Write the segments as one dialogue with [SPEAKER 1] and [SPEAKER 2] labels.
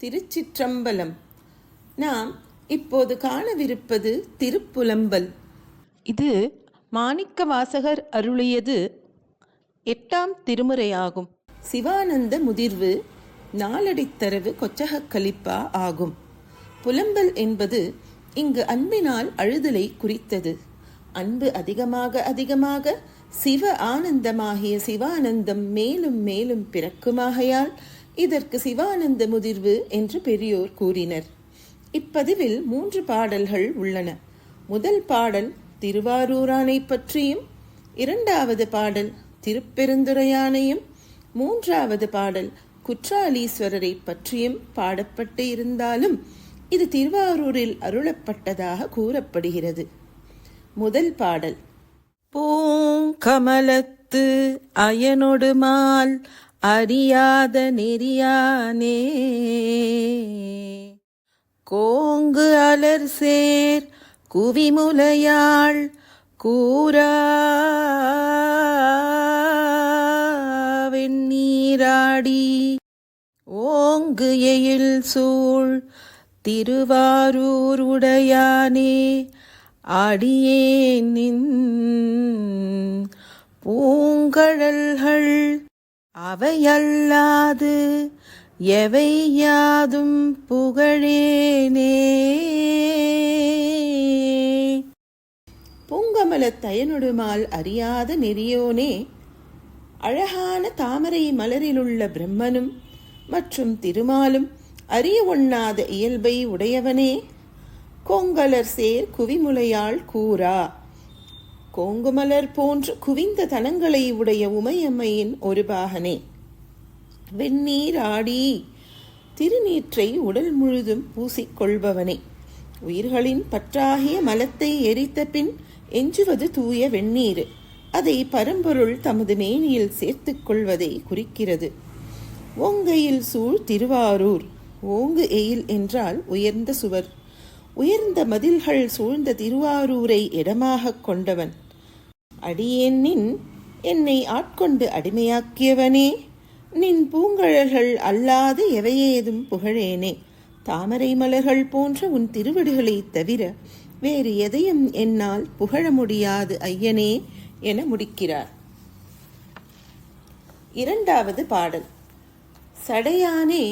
[SPEAKER 1] திருச்சிற்றம்பலம். நாம் இப்போது காணவிருப்பது திருப்புலம்பல். இது மாணிக்க வாசகர் அருளியது 8ஆம் திருமுறையாகும். சிவானந்த முதிர்வு நாலடித்தரவு கொச்சகக் கலிப்பா ஆகும். புலம்பல் என்பது இங்கு அன்பினால் அழுதலை குறித்தது. அன்பு அதிகமாக அதிகமாக சிவ ஆனந்தமாகிய சிவானந்தம் மேலும் மேலும் பிறக்குமாகையால் இதற்கு சிவானந்த முதிர்வு என்று பெரியோர் கூறினர். இப்பதிவில் 3 பாடல்கள் உள்ளன. முதல் பாடல் திருவாரூரானை பற்றியும், 2வது பாடல் திருப்பெருந்துறையானையும், 3வது பாடல் குற்றாலீஸ்வரரை பற்றியும் பாடப்பட்டு இருந்தாலும் இது திருவாரூரில் அருளப்பட்டதாக கூறப்படுகிறது. முதல் பாடல்: பூங்கமலத்து அயனொடுமால் அறியாத நெறியானே, கோங்கு அலர் சேர் குவிமுலையாள் கூரா வெண்ணீராடி, ஓங்கு எயில் சூழ் திருவாரூர் உடையானே, அடியேனின் பூங்கழல்கள் அவையல்லாது எவை யாதும் புகழேனே. பூங்கமலத் தயனொடுமால் அறியாத நெறியோனே, அழகான தாமரை மலரிலுள்ள பிரம்மனும் மற்றும் திருமாலும் அறிய ஒண்ணாத இயல்பை உடையவனே, கோங்கலர் சேர் குவிமுலையாள் கூரா, கோங்குமலர் போன்று குவிந்த தனங்களை உடைய உமையம்மையின் ஒரு பாகனே, வெந்நீர் ஆடி திருநீற்றை உடல் முழுதும் பூசிக்கொள்பவனே, உயிர்களின் பற்றாகிய மலத்தை எரித்த பின் எஞ்சுவது தூய வெந்நீர், அதை பரம்பொருள் தமது மேனியில் சேர்த்துக் கொள்வதை குறிக்கிறது. ஓங்கையில் சூழ் திருவாரூர். ஓங்கு எயில் என்றால் உயர்ந்த சுவர். உயர்ந்த மதில்கள் சூழ்ந்த திருவாரூரை இடமாக கொண்டவன். அடியேனின் என்னை ஆட்கொண்டு அடிமையாக்கியவனே, நின் பூங்கழல்கள் அல்லாது எவையேதும் புகழேனே, தாமரை மலர்கள் போன்ற உன் திருவடிகளை தவிர வேறு எதையும் என்னால் புகழ முடியாது ஐயனே என முடிக்கிறார். 2வது பாடல் சடையானே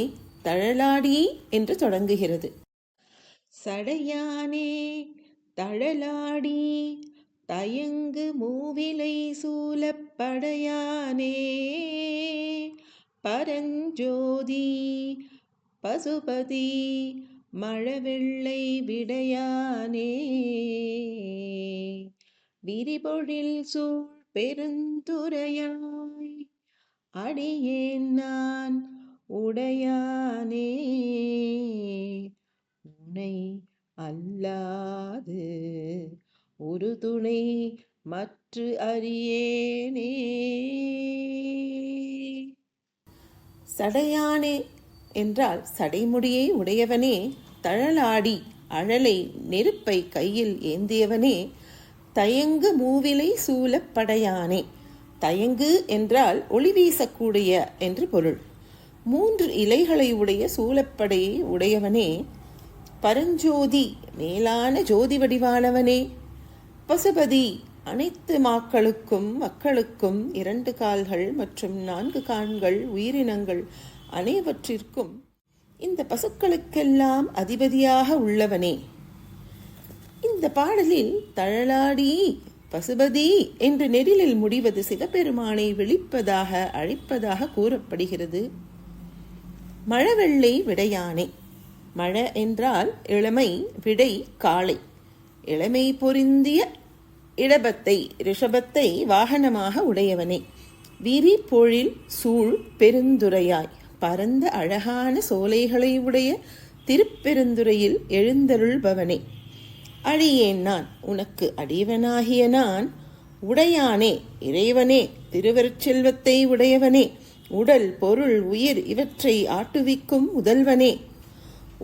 [SPEAKER 1] தழலாடி என்று தொடங்குகிறது. சடையானே தழலாடி தயங்கு மூவிலை சூலப்படையானே, பரஞ்சோதி பசுபதி மழவெள்ளை விடையானே, விரிபொழில் சூழ் பெருந்துறையாய் அடியேன் நான் உடையானே, உனை அல்லாது ஒரு துணை மற்று அறியேனே. சடையானே என்றால் சடைமுடியை உடையவனே, தழலாடி அழலை நெருப்பை கையில் ஏந்தியவனே, தயங்கு மூவிலை சூலப்படையானே. தயங்கு என்றால் ஒளி வீசக்கூடிய என்று பொருள். 3 இலைகளை உடைய சூலப்படையை உடையவனே, பரஞ்சோதி மேலான ஜோதி வடிவானவனே, பசுபதி அனைத்து மக்களுக்கும் 2 கால்கள் மற்றும் 4 கான்கள் உயிரினங்கள் அனைவற்றிற்கும் இந்த பசுக்களுக்கெல்லாம் அதிபதியாக உள்ளவனே. இந்த பாடலில் தழலாடி பசுபதி என்று நெடிலில் முடிவது சிவபெருமானை விழிப்பதாக அழைப்பதாக கூறப்படுகிறது. மழவெள்ளை விடையானே. மழ என்றால் இளமை, விடை காளை. இளமை பொருந்திய இடபத்தை ரிஷபத்தை வாகனமாக உடையவனே. விரி பொழில் சூழ் பெருந்துறையாய் பரந்த அழகான சோலைகளை உடைய திருப்பெருந்துறையில் எழுந்தருள்பவனே. அடியேன் நான் உனக்கு அடியவனாகிய நான், உடையானே இறைவனே திருவருட்செல்வத்தை உடையவனே, உடல் பொருள் உயிர் இவற்றை ஆட்டுவிக்கும் முதல்வனே,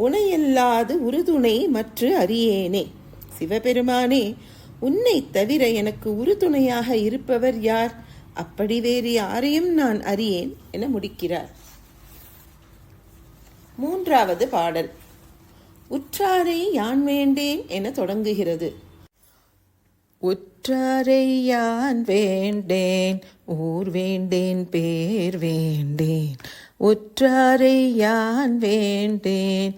[SPEAKER 1] உனையல்லாது உறுதுணை மற்று அறியேனே. சிவபெருமானே, உன்னை தவிர எனக்கு உறுதுணையாக இருப்பவர் யார்? அப்படி வேறு யாரையும் நான் அறியேன் என முடிக்கிறார். மூன்றாவது பாடல் உற்றாரை யான் வேண்டேன் என தொடங்குகிறது. உற்றாரை யான் வேண்டேன், ஊர் வேண்டேன், பேர் வேண்டேன். உற்றாரை யான் வேண்டேன்,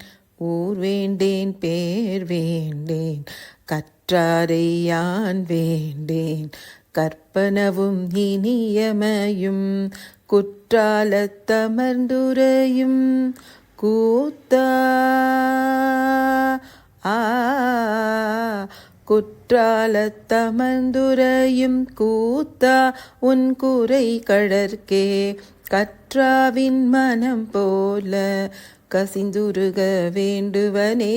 [SPEAKER 1] ஊர் வேண்டேன், பேர் வேண்டேன். கற்றாரை யான் வேண்டேன், கற்பனவும் இனியமையும். குற்றாலத்தமர்ந்துரையும் கூத்தா குற்றாலத்தமர்ந்துரையும் கூத்தா உன் குறை கடற்கே. கற்றாவின் மனம் போல கசிந்துருக வேண்டுவனே.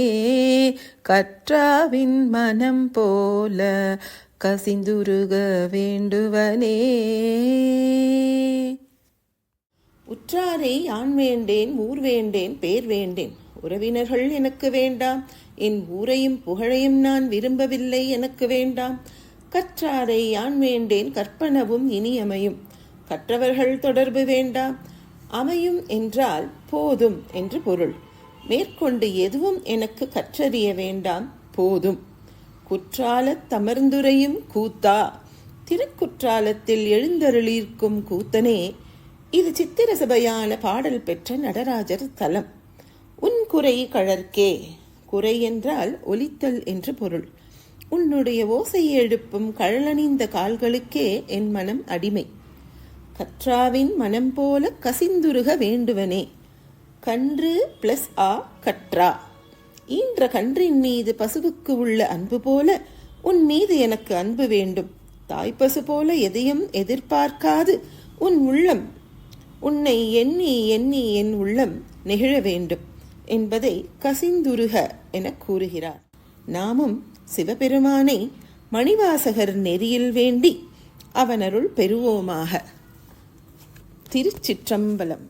[SPEAKER 1] கற்றாவின் மனம் போல கசிந்துருக வேண்டுவனே. உற்றாரை யான் வேண்டேன், ஊர் வேண்டேன், பேர் வேண்டேன். உறவினர்கள் எனக்கு வேண்டாம், என் ஊரையும் புகழையும் நான் விரும்பவில்லை, எனக்கு வேண்டாம். கற்றாரை யான் வேண்டேன், கற்பனவும் இனியமையும். கற்றவர்கள் தொடர்பு வேண்டாம். அமையும் என்றால் போதும் என்று பொருள். மேற்கொண்டு எதுவும் எனக்கு கற்றறிய வேண்டாம், போதும். குற்றாலத் தமர்ந்துரையும் கூத்தா, திருக்குற்றாலத்தில் எழுந்தருளியிருக்கும் கூத்தனே. இது சித்திர சபையான பாடல் பெற்ற நடராஜர் தலம். உன் குறை கழற்கே, குறை என்றால் ஒலித்தல் என்று பொருள். உன்னுடைய ஓசையை எழுப்பும் கழலணிந்த கால்களுக்கே என் மனம் அடிமை. கற்றாவின் மனம் போல கசிந்துருக வேண்டுவனே. கன்று பிளஸ் கற்றா. ஈன்ற கன்றின் மீது பசுவுக்கு உள்ள அன்பு போல உன் மீது எனக்கு அன்பு வேண்டும். தாய்ப்பசு போல எதையும் எதிர்பார்க்காது உன் உள்ளம், உன்னை எண்ணி எண்ணி என் உள்ளம் நெகிழ வேண்டும் என்பதை கசிந்துருக என கூறுகிறார். நாமும் சிவபெருமானை மணிவாசகர் நெறியில் வேண்டி அவனருள் பெறுவோமாக. திருச்சிற்றம்பலம்.